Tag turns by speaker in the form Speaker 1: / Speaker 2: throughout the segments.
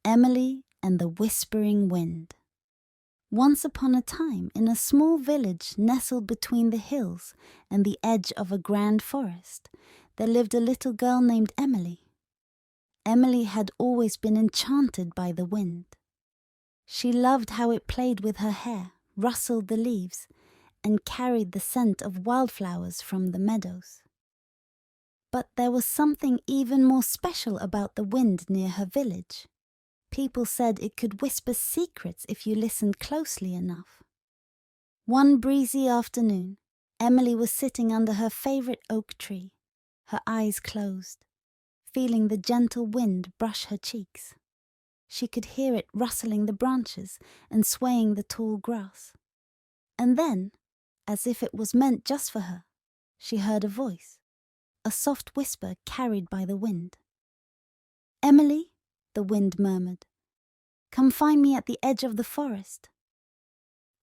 Speaker 1: Emily and the Whispering Wind. Once upon a time, in a small village nestled between the hills and the edge of a grand forest, there lived a little girl named Emily. Emily had always been enchanted by the wind. She loved how it played with her hair, rustled the leaves, and carried the scent of wildflowers from the meadows. But there was something even more special about the wind near her village. People said it could whisper secrets if you listened closely enough. One breezy afternoon, Emily was sitting under her favorite oak tree, her eyes closed, feeling the gentle wind brush her cheeks. She could hear it rustling the branches and swaying the tall grass. And then, as if it was meant just for her, she heard a voice, a soft whisper carried by the wind. "Emily," the wind murmured, "come find me at the edge of the forest."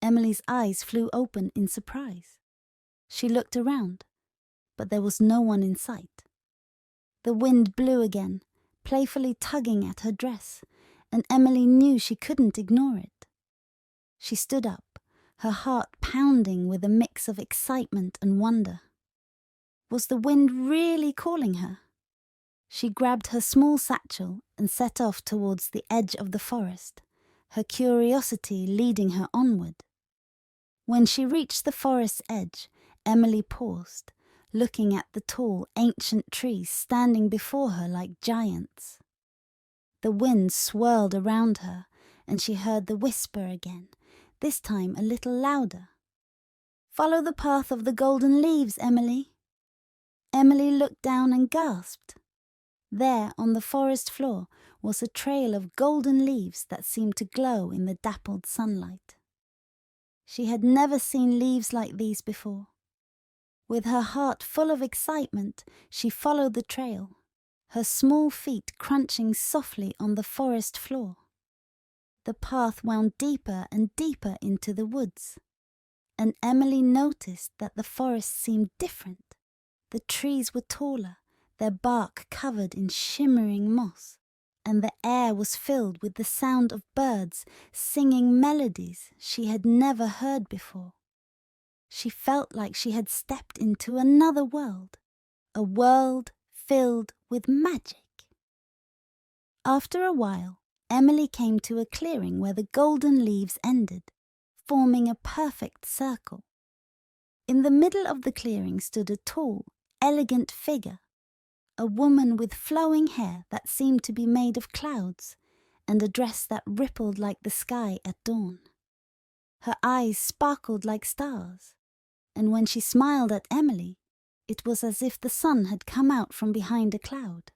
Speaker 1: Emily's eyes flew open in surprise. She looked around, but there was no one in sight. The wind blew again, playfully tugging at her dress, and Emily knew she couldn't ignore it. She stood up, her heart pounding with a mix of excitement and wonder. Was the wind really calling her? She grabbed her small satchel and set off towards the edge of the forest, her curiosity leading her onward. When she reached the forest's edge, Emily paused, looking at the tall, ancient trees standing before her like giants. The wind swirled around her, and she heard the whisper again, this time a little louder. "Follow the path of the golden leaves, Emily." Emily looked down and gasped. There, on the forest floor, was a trail of golden leaves that seemed to glow in the dappled sunlight. She had never seen leaves like these before. With her heart full of excitement, she followed the trail, her small feet crunching softly on the forest floor. The path wound deeper and deeper into the woods, and Emily noticed that the forest seemed different. The trees were taller, their bark covered in shimmering moss, and the air was filled with the sound of birds singing melodies she had never heard before. She felt like she had stepped into another world, a world filled with magic. After a while, Emily came to a clearing where the golden leaves ended, forming a perfect circle. In the middle of the clearing stood a tall, elegant figure, a woman with flowing hair that seemed to be made of clouds, and a dress that rippled like the sky at dawn. Her eyes sparkled like stars, and when she smiled at Emily, it was as if the sun had come out from behind a cloud.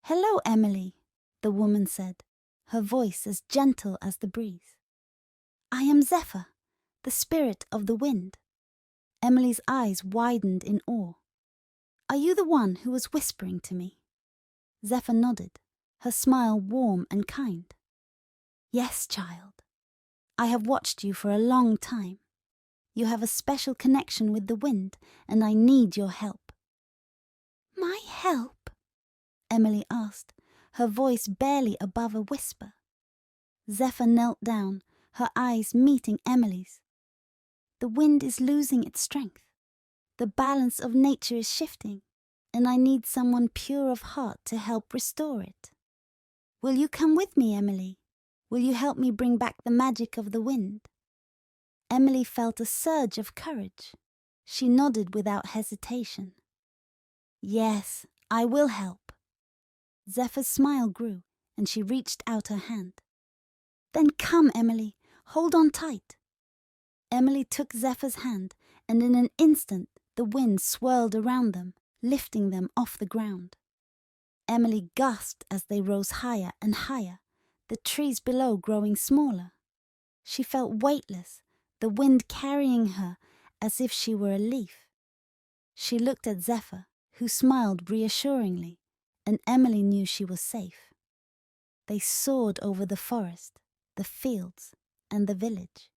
Speaker 1: "Hello, Emily," the woman said, her voice as gentle as the breeze. "I am Zephyr, the spirit of the wind." Emily's eyes widened in awe. "Are you the one who was whispering to me?" Zephyr nodded, her smile warm and kind. "Yes, child. I have watched you for a long time. You have a special connection with the wind, and I need your help." "My help?" Emily asked, her voice barely above a whisper. Zephyr knelt down, her eyes meeting Emily's. "The wind is losing its strength. The balance of nature is shifting, and I need someone pure of heart to help restore it. Will you come with me, Emily? Will you help me bring back the magic of the wind?" Emily felt a surge of courage. She nodded without hesitation. "Yes, I will help." Zephyr's smile grew, and she reached out her hand. "Then come, Emily, hold on tight." Emily took Zephyr's hand, and in an instant the wind swirled around them, lifting them off the ground. Emily gasped as they rose higher and higher, the trees below growing smaller. She felt weightless, the wind carrying her as if she were a leaf. She looked at Zephyr, who smiled reassuringly, and Emily knew she was safe. They soared over the forest, the fields, and the village.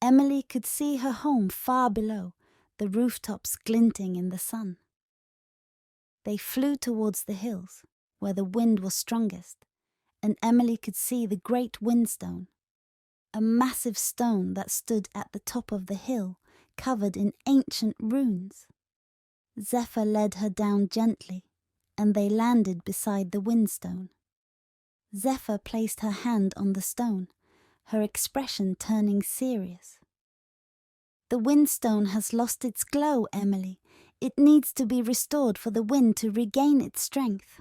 Speaker 1: Emily could see her home far below, the rooftops glinting in the sun. They flew towards the hills, where the wind was strongest, and Emily could see the great windstone, a massive stone that stood at the top of the hill, covered in ancient runes. Zephyr led her down gently, and they landed beside the windstone. Zephyr placed her hand on the stone, her expression turning serious. "The windstone has lost its glow, Emily. It needs to be restored for the wind to regain its strength.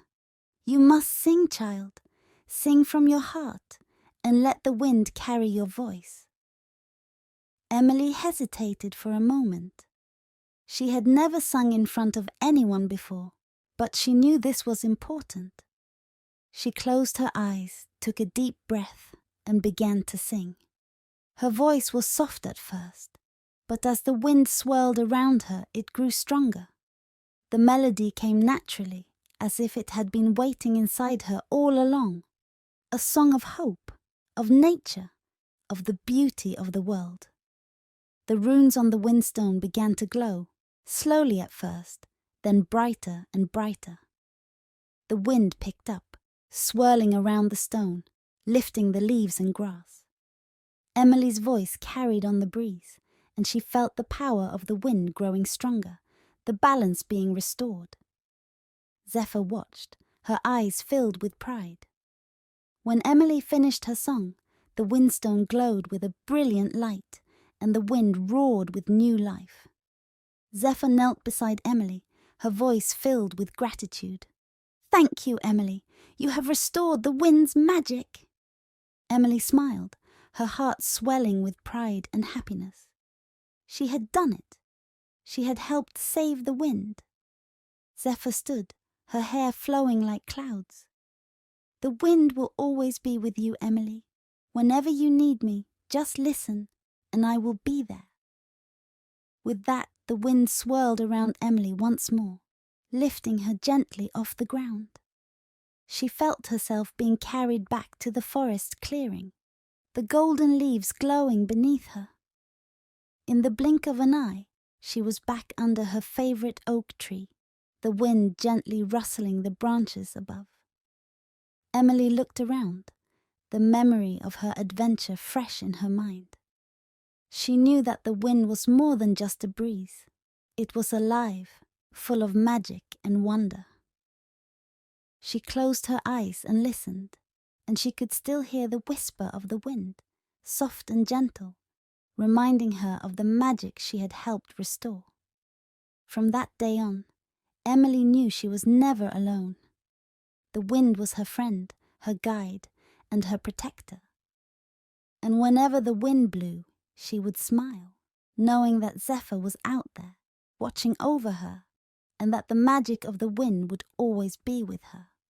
Speaker 1: You must sing, child. Sing from your heart, and let the wind carry your voice." Emily hesitated for a moment. She had never sung in front of anyone before, but she knew this was important. She closed her eyes, took a deep breath, and began to sing. Her voice was soft at first, but as the wind swirled around her, it grew stronger. The melody came naturally, as if it had been waiting inside her all along. A song of hope, of nature, of the beauty of the world. The runes on the windstone began to glow, slowly at first, then brighter and brighter. The wind picked up, swirling around the stone, lifting the leaves and grass. Emily's voice carried on the breeze, and she felt the power of the wind growing stronger, the balance being restored. Zephyr watched, her eyes filled with pride. When Emily finished her song, the windstone glowed with a brilliant light, and the wind roared with new life. Zephyr knelt beside Emily, her voice filled with gratitude. "Thank you, Emily. You have restored the wind's magic." Emily smiled, her heart swelling with pride and happiness. She had done it. She had helped save the wind. Zephyr stood, her hair flowing like clouds. "The wind will always be with you, Emily. Whenever you need me, just listen, and I will be there." With that, the wind swirled around Emily once more, lifting her gently off the ground. She felt herself being carried back to the forest clearing, the golden leaves glowing beneath her. In the blink of an eye, she was back under her favorite oak tree, the wind gently rustling the branches above. Emily looked around, the memory of her adventure fresh in her mind. She knew that the wind was more than just a breeze. It was alive, full of magic and wonder. She closed her eyes and listened, and she could still hear the whisper of the wind, soft and gentle, reminding her of the magic she had helped restore. From that day on, Emily knew she was never alone. The wind was her friend, her guide, and her protector. And whenever the wind blew, she would smile, knowing that Zephyr was out there, watching over her, and that the magic of the wind would always be with her.